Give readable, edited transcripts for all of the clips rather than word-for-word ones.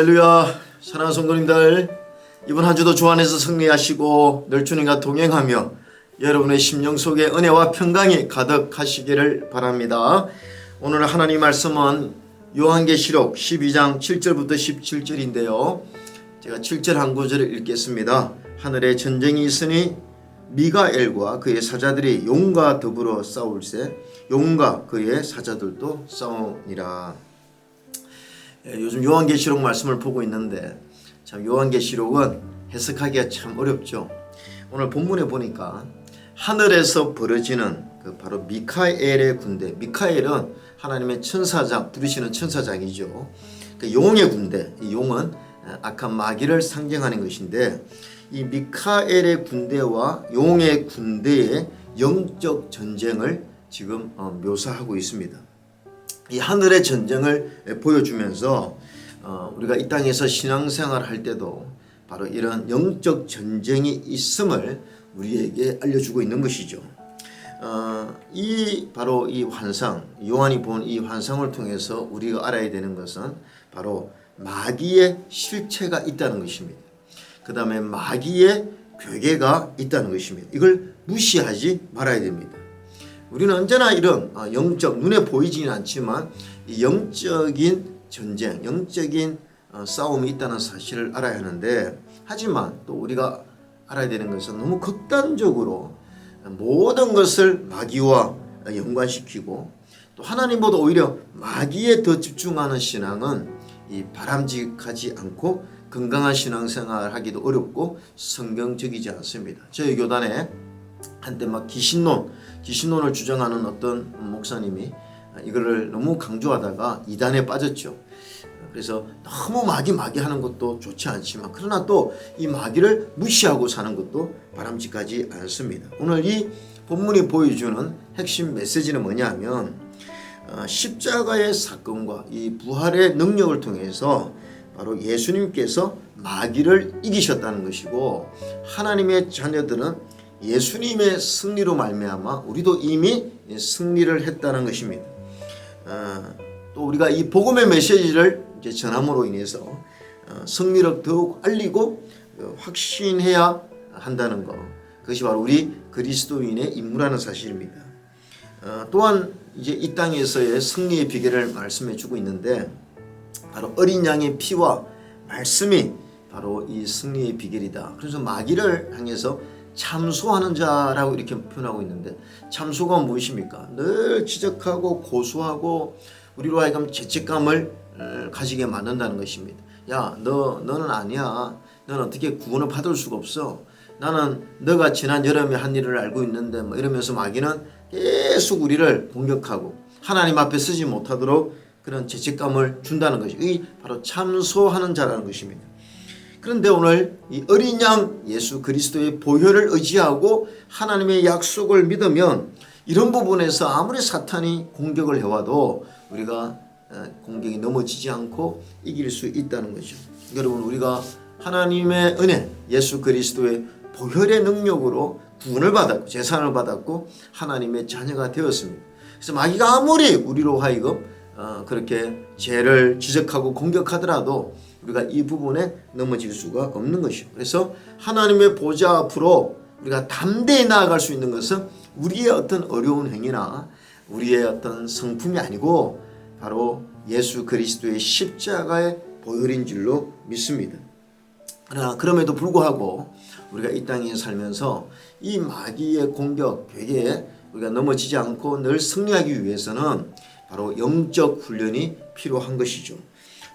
할렐루야. 사랑하는 성도님들, 이번 한 주도 주 안에서 승리하시고 늘 주님과 동행하며 여러분의 심령 속에 은혜와 평강이 가득하시기를 바랍니다. 오늘 하나님 말씀은 요한계시록 12장 7절부터 17절인데요. 제가 7절 한 구절을 읽겠습니다. 하늘에 전쟁이 있으니 미가엘과 그의 사자들이 용과 더불어 싸울세 용과 그의 사자들도 싸우니라. 요즘 요한계시록 말씀을 보고 있는데 참 요한계시록은 해석하기가 참 어렵죠. 오늘 본문에 보니까 하늘에서 벌어지는 그 바로 미카엘의 군대, 미카엘은 하나님의 천사장, 부르시는 천사장이죠. 그 용의 군대, 이 용은 악한 마귀를 상징하는 것인데 이 미카엘의 군대와 용의 군대의 영적 전쟁을 지금 묘사하고 있습니다. 이 하늘의 전쟁을 보여주면서 우리가 이 땅에서 신앙생활을 할 때도 바로 이런 영적 전쟁이 있음을 우리에게 알려주고 있는 것이죠. 바로 이 환상, 요한이 본 이 환상을 통해서 우리가 알아야 되는 것은 바로 마귀의 실체가 있다는 것입니다. 그 다음에 마귀의 괴계가 있다는 것입니다. 이걸 무시하지 말아야 됩니다. 우리는 언제나 이런 영적, 눈에 보이지는 않지만 이 영적인 전쟁, 영적인 싸움이 있다는 사실을 알아야 하는데, 하지만 또 우리가 알아야 되는 것은 너무 극단적으로 모든 것을 마귀와 연관시키고 또 하나님보다 오히려 마귀에 더 집중하는 신앙은 이 바람직하지 않고 건강한 신앙생활을 하기도 어렵고 성경적이지 않습니다. 저희 교단에 한때 막 귀신론을 주장하는 어떤 목사님이 이거를 너무 강조하다가 이단에 빠졌죠. 그래서 너무 마귀 하는 것도 좋지 않지만, 그러나 또 이 마귀를 무시하고 사는 것도 바람직하지 않습니다. 오늘 이 본문이 보여주는 핵심 메시지는 뭐냐면 십자가의 사건과 이 부활의 능력을 통해서 바로 예수님께서 마귀를 이기셨다는 것이고, 하나님의 자녀들은 예수님의 승리로 말미암아 우리도 이미 승리를 했다는 것입니다. 또 우리가 이 복음의 메시지를 이제 전함으로 인해서 승리를 더욱 알리고 확신해야 한다는 것, 그것이 바로 우리 그리스도인의 임무라는 사실입니다. 또한 이제 이 땅에서의 승리의 비결을 말씀해 주고 있는데, 바로 어린 양의 피와 말씀이 바로 이 승리의 비결이다. 그래서 마귀를 향해서 참소하는 자라고 이렇게 표현하고 있는데, 참소가 무엇입니까? 늘 지적하고 고소하고 우리로 하여금 죄책감을 가지게 만든다는 것입니다. 야, 너는 아니야. 너는 어떻게 구원을 받을 수가 없어. 나는 너가 지난 여름에 한 일을 알고 있는데 뭐 이러면서 마귀는 계속 우리를 공격하고 하나님 앞에 서지 못하도록 그런 죄책감을 준다는 것이 이 바로 참소하는 자라는 것입니다. 그런데 오늘 이 어린 양 예수 그리스도의 보혈을 의지하고 하나님의 약속을 믿으면 이런 부분에서 아무리 사탄이 공격을 해와도 우리가 공격이 넘어지지 않고 이길 수 있다는 거죠. 여러분, 우리가 하나님의 은혜, 예수 그리스도의 보혈의 능력으로 구원을 받았고 재산을 받았고 하나님의 자녀가 되었습니다. 그래서 마귀가 아무리 우리로 하여금 그렇게 죄를 지적하고 공격하더라도 우리가 이 부분에 넘어질 수가 없는 것이죠. 그래서 하나님의 보좌 앞으로 우리가 담대히 나아갈 수 있는 것은 우리의 어떤 어려운 행위나 우리의 어떤 성품이 아니고 바로 예수 그리스도의 십자가의 보혈인 줄로 믿습니다. 그러나 그럼에도 불구하고 우리가 이 땅에 살면서 이 마귀의 공격, 괴계에 우리가 넘어지지 않고 늘 승리하기 위해서는 바로 영적 훈련이 필요한 것이죠.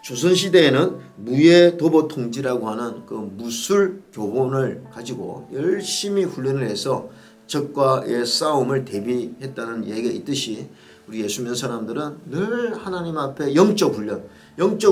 조선시대에는 무예 도보 통지라고 하는 그 무술 교본을 가지고 열심히 훈련을 해서 적과의 싸움을 대비했다는 얘기가 있듯이 우리 예수 믿는 사람들은 늘 하나님 앞에 영적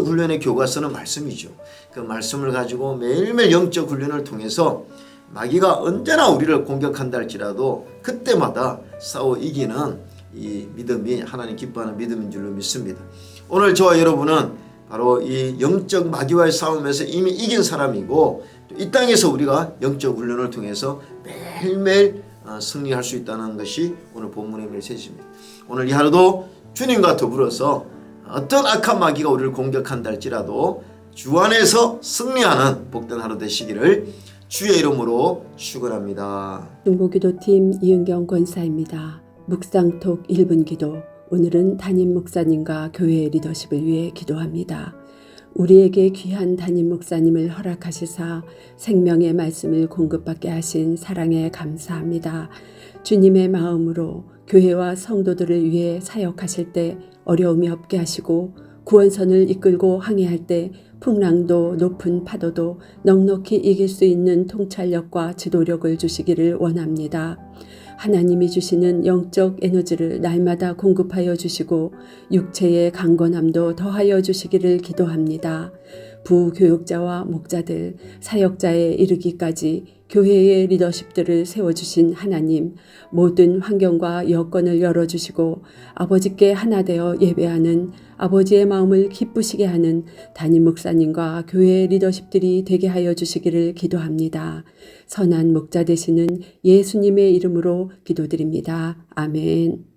훈련의 교과서는 말씀이죠. 그 말씀을 가지고 매일매일 영적 훈련을 통해서 마귀가 언제나 우리를 공격한다 할지라도 그때마다 싸워 이기는 이 믿음이 하나님 기뻐하는 믿음인 줄로 믿습니다. 오늘 저와 여러분은 바로 이 영적 마귀와의 싸움에서 이미 이긴 사람이고, 또 이 땅에서 우리가 영적 훈련을 통해서 매일매일 승리할 수 있다는 것이 오늘 본문의 메시지입니다. 오늘 이 하루도 주님과 더불어서 어떤 악한 마귀가 우리를 공격한다 할지라도 주 안에서 승리하는 복된 하루 되시기를 주의 이름으로 축원합니다. 중보기도팀 이은경 권사입니다. 묵상톡 1분 기도. 오늘은 담임 목사님과 교회의 리더십을 위해 기도합니다. 우리에게 귀한 담임 목사님을 허락하시사 생명의 말씀을 공급받게 하신 사랑에 감사합니다. 주님의 마음으로 교회와 성도들을 위해 사역하실 때 어려움이 없게 하시고 구원선을 이끌고 항해할 때 풍랑도 높은 파도도 넉넉히 이길 수 있는 통찰력과 지도력을 주시기를 원합니다. 하나님이 주시는 영적 에너지를 날마다 공급하여 주시고 육체의 강건함도 더하여 주시기를 기도합니다. 부교육자와 목자들, 사역자에 이르기까지 교회의 리더십들을 세워주신 하나님, 모든 환경과 여건을 열어주시고 아버지께 하나 되어 예배하는 아버지의 마음을 기쁘시게 하는 담임 목사님과 교회의 리더십들이 되게 하여 주시기를 기도합니다. 선한 목자 되시는 예수님의 이름으로 기도드립니다. 아멘.